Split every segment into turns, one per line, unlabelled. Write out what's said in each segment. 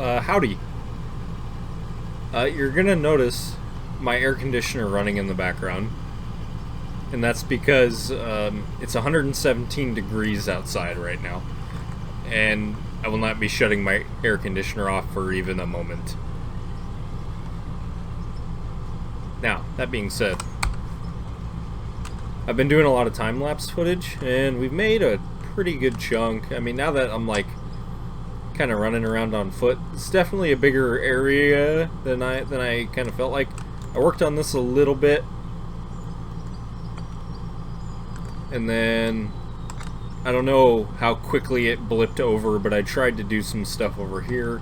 Howdy. You're gonna notice my air conditioner running in the background, and that's because it's 117 degrees outside right now, and I will not be shutting my air conditioner off for even a moment. Now, that being said, I've been doing a lot of time-lapse footage, and we've made a pretty good chunk. I mean, now that I'm like kind of running around on foot, it's definitely a bigger area than I kind of felt like. I worked on this a little bit, and then I don't know how quickly it blipped over, but I tried to do some stuff over here.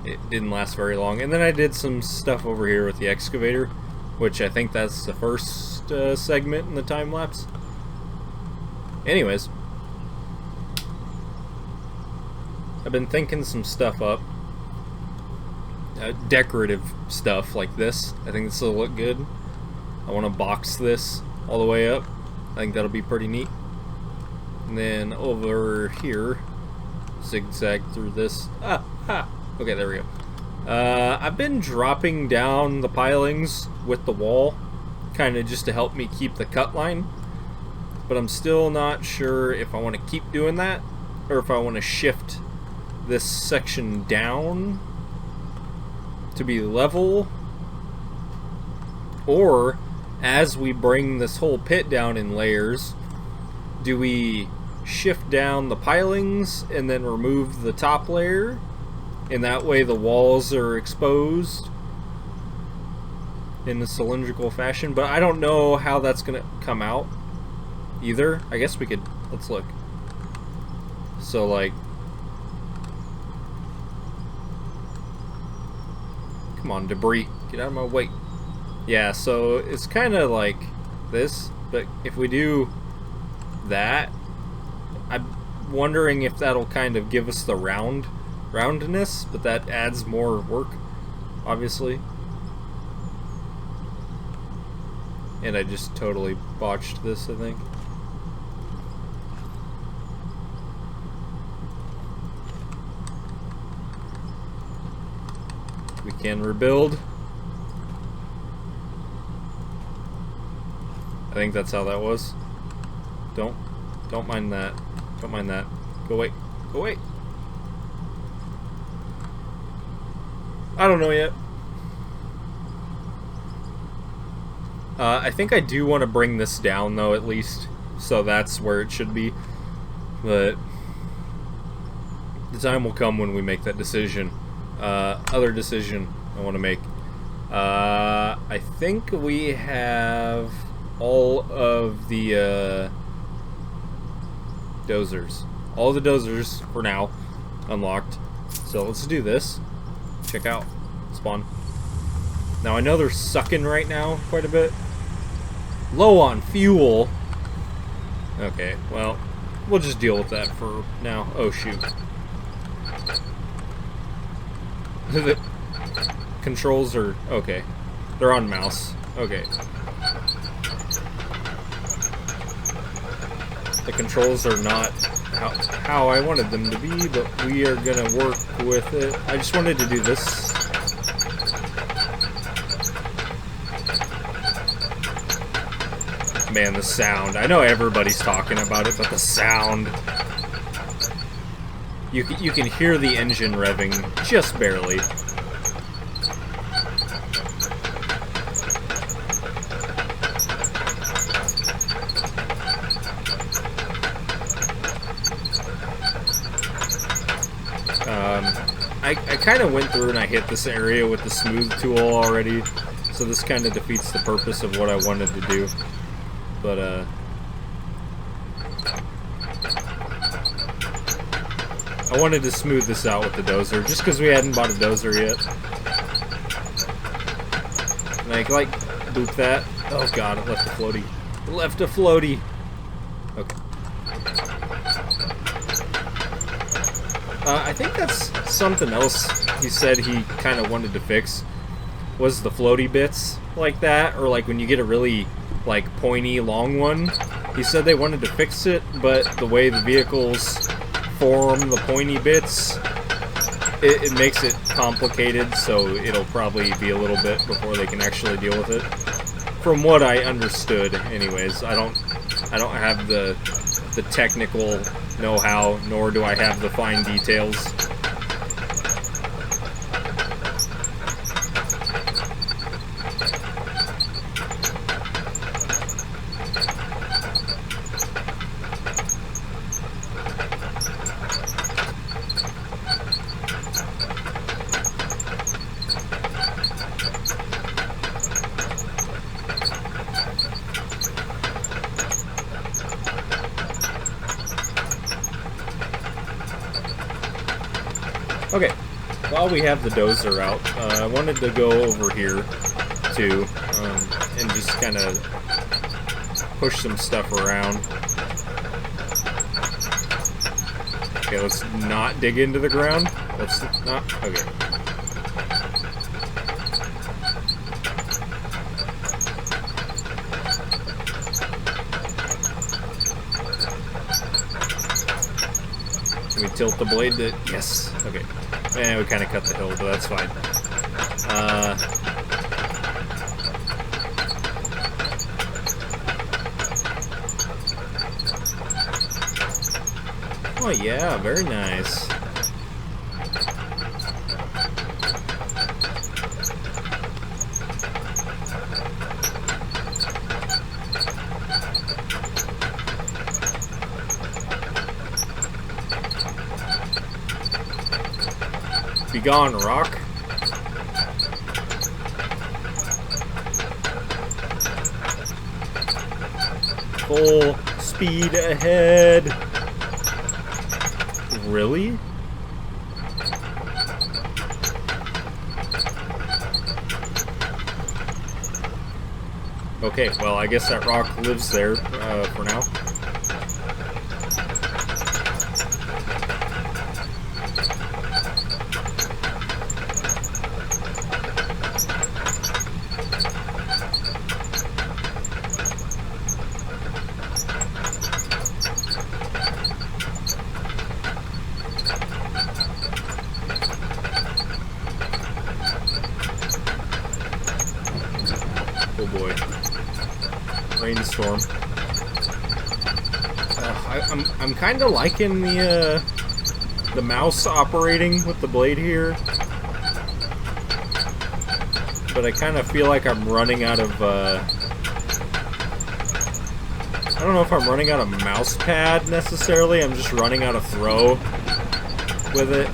It didn't last very long, and then I did some stuff over here with the excavator, which I think that's the first segment in the time lapse. Anyways, I've been thinking some stuff up, decorative stuff like this. I think this will look good. I want to box this all the way up. I think that'll be pretty neat. And then over here, zigzag through this. Okay, there we go. I've been dropping down the pilings with the wall, kind of just to help me keep the cut line. But I'm still not sure if I want to keep doing that, or if I want to shift this section down to be level, or as we bring this whole pit down in layers, do we shift down the pilings and then remove the top layer, and that way the walls are exposed in a cylindrical fashion? But I don't know how that's gonna come out either. I guess we could, let's look. So like, come on, debris, get out of my way. Yeah, so it's kind of like this, but if we do that, I'm wondering if that'll kind of give us the roundness, but that adds more work, obviously. And I just totally botched this, I think. We can rebuild. I think that's how that was. Don't mind that. Don't mind that. Go away. Go away. I don't know yet. I think I do want to bring this down, though, at least. So that's where it should be. But the time will come when we make that decision. Other decision I want to make. I think we have all of the dozers. All the dozers for now unlocked. So let's do this. Check out. Spawn. Now I know they're sucking right now quite a bit. Low on fuel. Okay, well, we'll just deal with that for now. Oh shoot. The controls are okay. They're on mouse. Okay. The controls are not how I wanted them to be, but we are gonna work with it. I just wanted to do this. Man, the sound. I know everybody's talking about it, but the sound. You can hear the engine revving just barely. I kind of went through and I hit this area with the smooth tool already, so this kind of defeats the purpose of what I wanted to do. But I wanted to smooth this out with the dozer, just because we hadn't bought a dozer yet. Like, boop that. Oh god, it left a floaty. It left a floaty! Okay. I think that's something else he said he kind of wanted to fix, was the floaty bits like that, or like when you get a really like pointy long one. He said they wanted to fix it, but the way the vehicles form the pointy bits, it makes it complicated, so it'll probably be a little bit before they can actually deal with it. From what I understood, anyways, I don't have the technical know-how, nor do I have the fine details. Okay, while we have the dozer out, I wanted to go over here too, and just kind of push some stuff around. Okay, let's not dig into the ground. Let's not. Okay. Can we tilt the blade to... Yes. Okay. And we kind of cut the hill, but that's fine. Oh yeah, very nice. Be gone, rock. Full speed ahead. Really? Okay, well, I guess that rock lives there for now. Oh boy. Rainstorm. I'm kind of liking the mouse operating with the blade here, but I kind of feel like I'm running out of I don't know if I'm running out of mouse pad necessarily. I'm just running out of throw with it.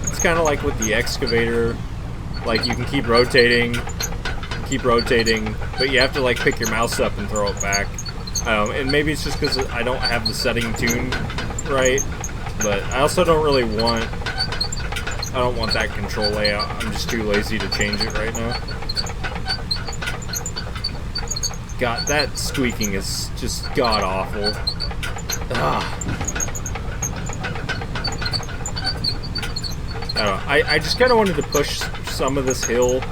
It's kind of like with the excavator. Like, you can keep rotating, but you have to like pick your mouse up and throw it back. And maybe it's just because I don't have the setting tuned right, but I also don't really want, I don't want that control layout. I'm just too lazy to change it right now. God, that squeaking is just god-awful. Ah. I don't know, I just kind of wanted to push some of this hill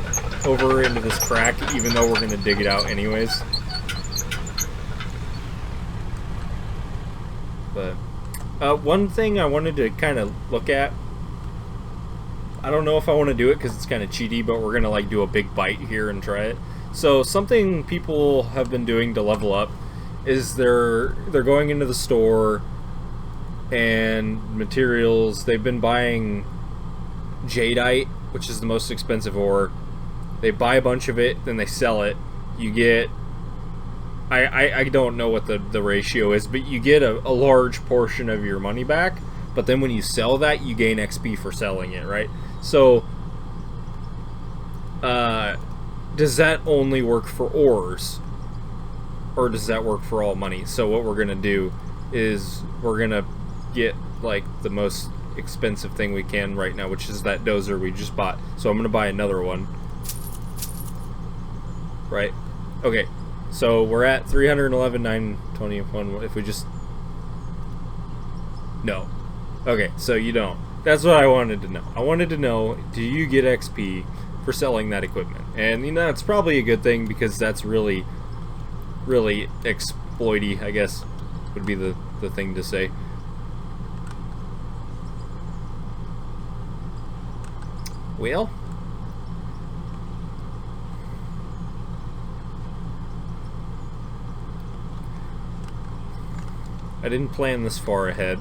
over into this crack, even though we're going to dig it out anyways. But one thing I wanted to kind of look at, I don't know if I want to do it because it's kind of cheaty, but we're going to like do a big bite here and try it. So something people have been doing to level up is they're going into the store and materials. They've been buying jadeite, which is the most expensive ore. They buy a bunch of it, then they sell it. You get, I don't know what the ratio is, but you get a large portion of your money back, but then when you sell that, you gain XP for selling it, right? So, does that only work for ores? Or does that work for all money? So what we're gonna do is we're gonna get like the most expensive thing we can right now, which is that dozer we just bought. So I'm gonna buy another one. Right. Okay. So we're at 311,921. If we just... No. Okay, so you don't. That's what I wanted to know. I wanted to know, do you get XP for selling that equipment? And, you know, it's probably a good thing because that's really, really exploity, I guess, would be the thing to say. Well, I didn't plan this far ahead.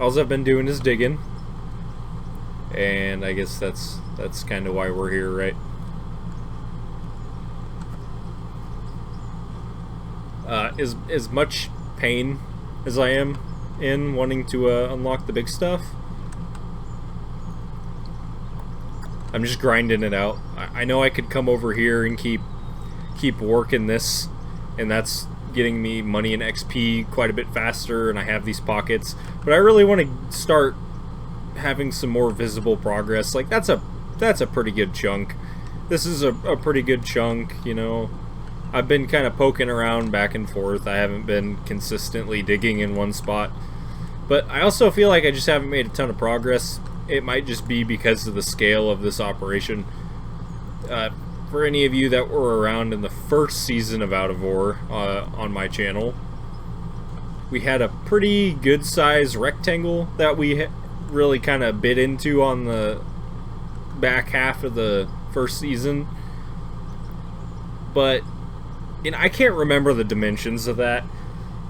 All I've been doing is digging, and I guess that's kind of why we're here, right? As much pain as I am in wanting to unlock the big stuff, I'm just grinding it out. I know I could come over here and keep working this, and that's getting me money and XP quite a bit faster, and I have these pockets, but I really want to start having some more visible progress. Like, that's a pretty good chunk. This is a pretty good chunk, you know. I've been kind of poking around back and forth. I haven't been consistently digging in one spot, but I also feel like I just haven't made a ton of progress. It might just be because of the scale of this operation. For any of you that were around in the first season of Out of Ore on my channel, we had a pretty good size rectangle that we really kind of bit into on the back half of the first season. But, and I can't remember the dimensions of that,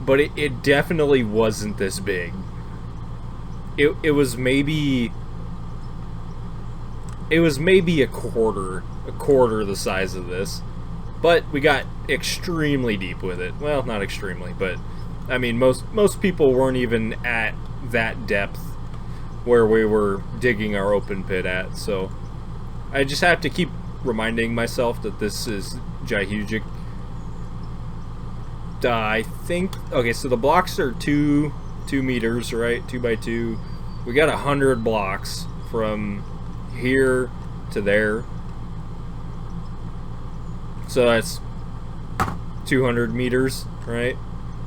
but it definitely wasn't this big. It was maybe a quarter the size of this, but we got extremely deep with it. Well, not extremely, but I mean, most people weren't even at that depth where we were digging our open pit at. So I just have to keep reminding myself that this is gigantic. I think, okay, so the blocks are 2 meters, right? 2 by 2. We got 100 blocks from here to there, so that's 200 meters, right?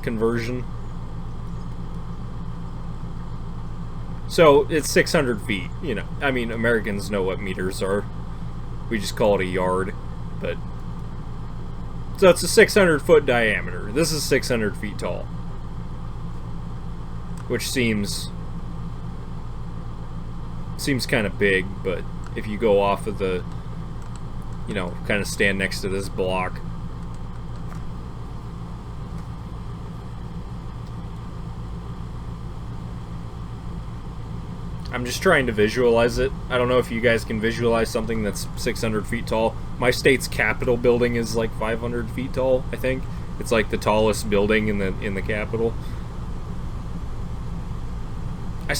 Conversion. So it's 600 feet, you know. I mean, Americans know what meters are. We just call it a yard, but so it's a 600-foot diameter. This is 600 feet tall, which seems kind of big, but if you go off of the, you know, kind of stand next to this block, I'm just trying to visualize it. I don't know if you guys can visualize something that's 600 feet tall. My state's Capitol building is like 500 feet tall, I think. It's like the tallest building in the Capitol. I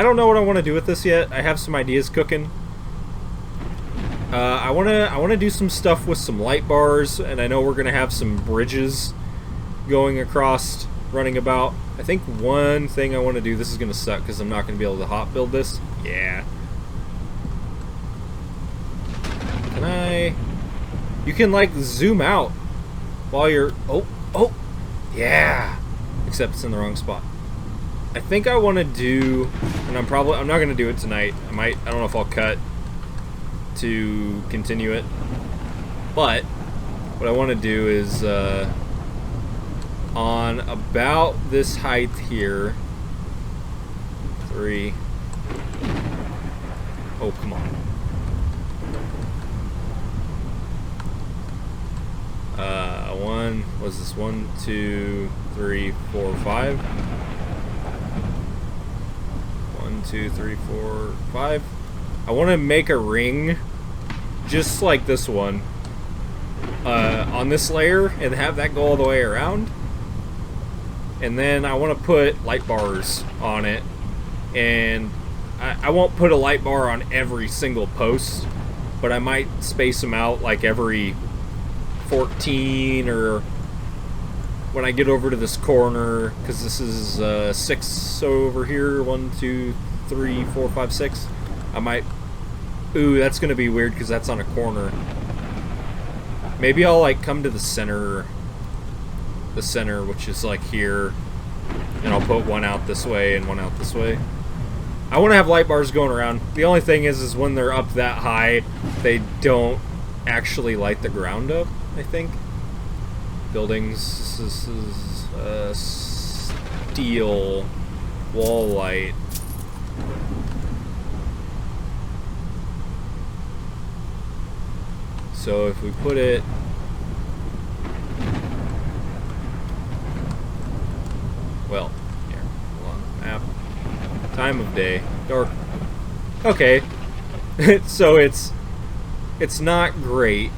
don't know what I want to do with this yet. I have some ideas cooking. I wanna do some stuff with some light bars, and I know we're gonna have some bridges going across, running about. I think one thing I want to do, this is gonna suck because I'm not gonna be able to hot build this. Yeah. Can I? You can like zoom out while you're. Oh, yeah. Except it's in the wrong spot. I think I want to do, and I'm not gonna do it tonight. I don't know if I'll cut to continue it, but what I want to do is on about this height here, 3. Oh, come on. One, was this 1, 2, 3, 4, 5? 1, 2, 3, 4, 5. I want to make a ring just like this one on this layer and have that go all the way around. And then I want to put light bars on it, and I won't put a light bar on every single post, but I might space them out like every 14, or when I get over to this corner, because this is 6 over here, 1, 2, 3, 4, 5, 6. I might, ooh, that's gonna be weird because that's on a corner. Maybe I'll like come to the center, which is like here, and I'll put one out this way and one out this way. I want to have light bars going around. The only thing is when they're up that high, they don't actually light the ground up, I think. Buildings, this is steel wall light. So if we put it... Well, here, hold on, map. Time of day, dark. Okay, so it's not great,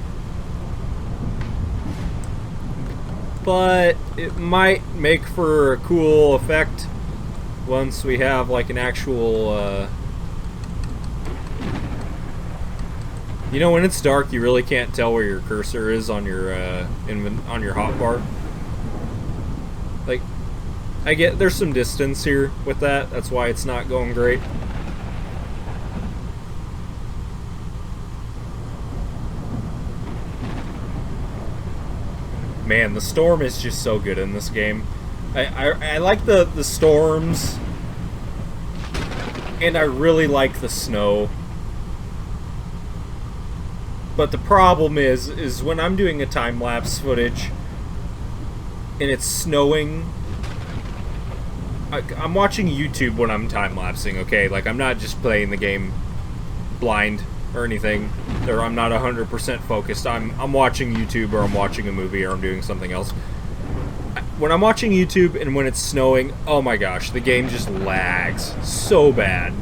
but it might make for a cool effect once we have like an actual, you know, when it's dark, you really can't tell where your cursor is on your on your hotbar. Like, I get there's some distance here with that. That's why it's not going great. Man, the storm is just so good in this game. I like the storms, and I really like the snow. But the problem is when I'm doing a time-lapse footage and it's snowing, I'm watching YouTube when I'm time-lapsing, okay? Like, I'm not just playing the game blind or anything, or I'm not 100% focused. I'm watching YouTube, or I'm watching a movie, or I'm doing something else. When I'm watching YouTube and when it's snowing, oh my gosh, the game just lags so bad.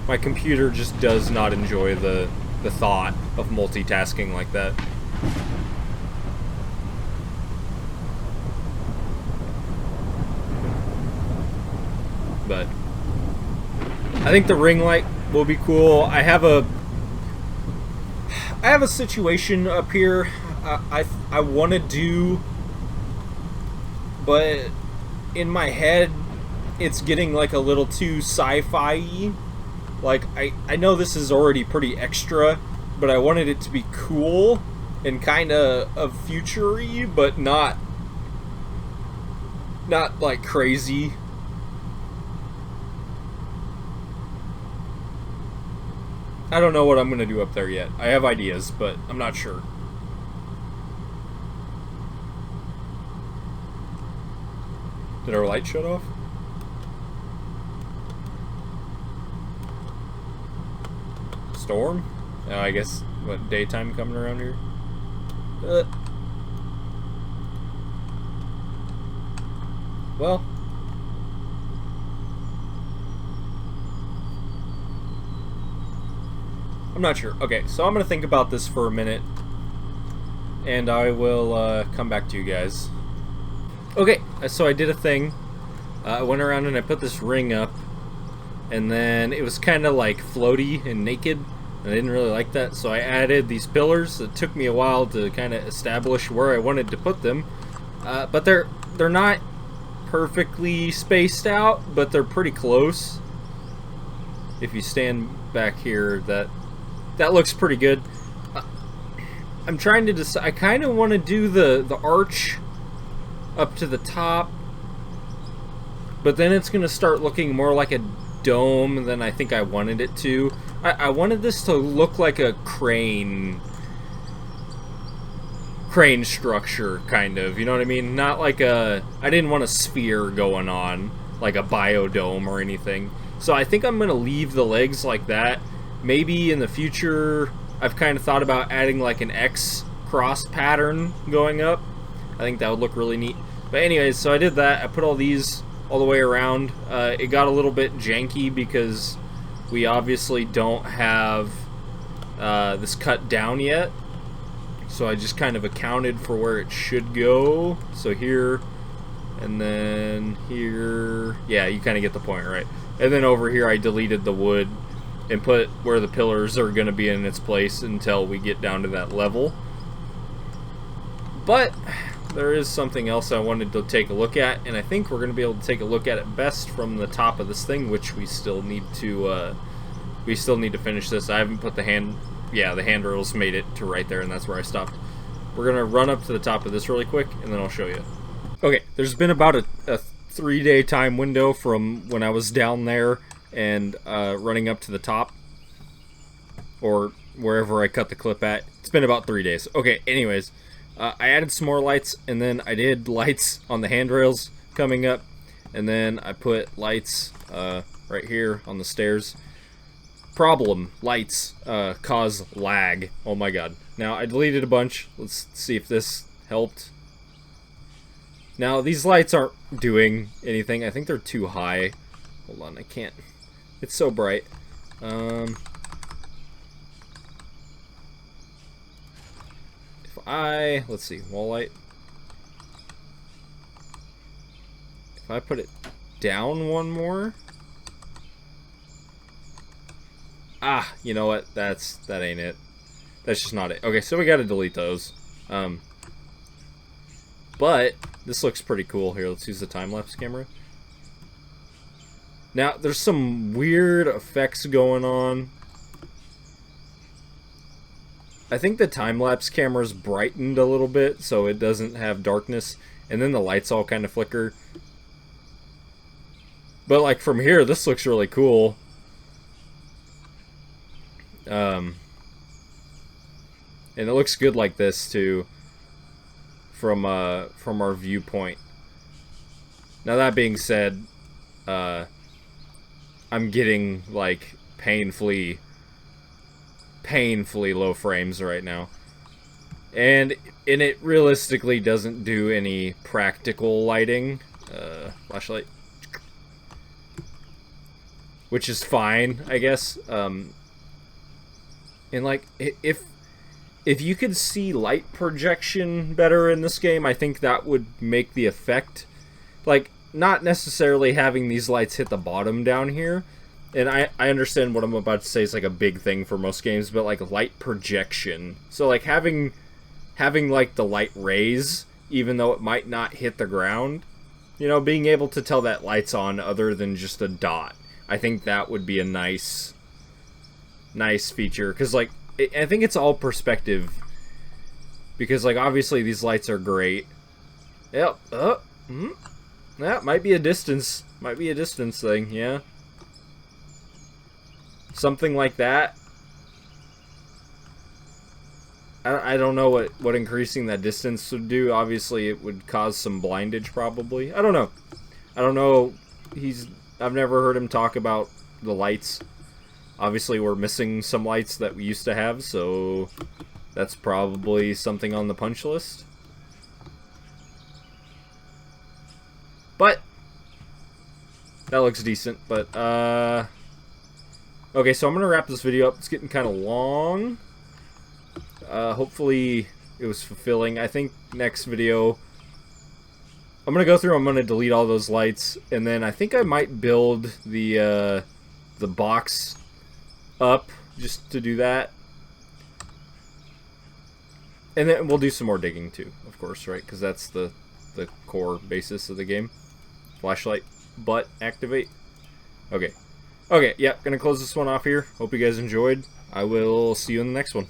My computer just does not enjoy the thought of multitasking like that. But I think the ring light will be cool. I have a situation up here I want to do, but in my head it's getting like a little too sci-fi-y. Like, I know this is already pretty extra, but I wanted it to be cool and kind of future-y, but not like crazy. I don't know what I'm gonna do up there yet. I have ideas, but I'm not sure. Did our light shut off? Storm? Oh, I guess, what, daytime coming around here? Well. I'm not sure. Okay, so I'm going to think about this for a minute, and I will come back to you guys. Okay, so I did a thing. I went around and I put this ring up, and then it was kind of like floaty and naked. I didn't really like that, so I added these pillars. It took me a while to kind of establish where I wanted to put them, but they're not perfectly spaced out, but they're pretty close. If you stand back here, that looks pretty good. I'm trying to decide. I kind of want to do the arch up to the top, but then it's going to start looking more like a dome than I think I wanted it to. I wanted this to look like a crane structure, kind of, you know what I mean? Not like I didn't want a sphere going on, like a biodome or anything. So I think I'm going to leave the legs like that. Maybe in the future, I've kind of thought about adding like an X cross pattern going up. I think that would look really neat. But anyways, so I did that. I put all these all the way around. It got a little bit janky because we obviously don't have this cut down yet. So I just kind of accounted for where it should go. So here, and then here. Yeah, you kind of get the point, right? And then over here I deleted the wood and put where the pillars are going to be in its place until we get down to that level. But there is something else I wanted to take a look at, and I think we're going to be able to take a look at it best from the top of this thing, which we still need to finish this. I haven't put the handrails made it to right there, and that's where I stopped. We're going to run up to the top of this really quick, and then I'll show you. Okay, there's been about a 3-day time window from when I was down there and running up to the top, or wherever I cut the clip at. It's been about 3 days. Okay, anyways, I added some more lights, and then I did lights on the handrails coming up, and then I put lights right here on the stairs. Problem, lights cause lag. Oh my god. Now, I deleted a bunch. Let's see if this helped. Now, these lights aren't doing anything. I think they're too high. Hold on, I can't. It's so bright. If let's see, wall light. If I put it down one more. Ah, you know what? That ain't it. That's just not it. Okay, so we gotta delete those. But this looks pretty cool. Here, let's use the time-lapse camera. Now, there's some weird effects going on. I think the time-lapse camera's brightened a little bit, so it doesn't have darkness. And then the lights all kind of flicker. But, like, from here, this looks really cool. And it looks good like this, too. From our viewpoint. Now, that being said, I'm getting, like, painfully low frames right now. And it realistically doesn't do any practical lighting. Flashlight. Which is fine, I guess. And, like, if you could see light projection better in this game, I think that would make the effect. Like, not necessarily having these lights hit the bottom down here. And I understand what I'm about to say is like a big thing for most games, but like light projection. So like having like the light rays, even though it might not hit the ground. You know, being able to tell that light's on other than just a dot. I think that would be a nice feature. Because like, I think it's all perspective. Because like, obviously these lights are great. Yep. That might be a distance. Might be a distance thing, yeah. Something like that. I don't know what increasing that distance would do. Obviously, it would cause some blindage, probably. I don't know. I don't know. I've never heard him talk about the lights. Obviously, we're missing some lights that we used to have, so that's probably something on the punch list. But that looks decent, but okay, so I'm gonna wrap this video up. It's getting kind of long. Hopefully it was fulfilling. I think next video I'm gonna go through, I'm gonna delete all those lights, and then I think I might build the box up just to do that. And then we'll do some more digging too, of course, right? Because that's the core basis of the game. Flashlight, butt, activate. Okay. Okay, yeah, gonna close this one off here. Hope you guys enjoyed. I will see you in the next one.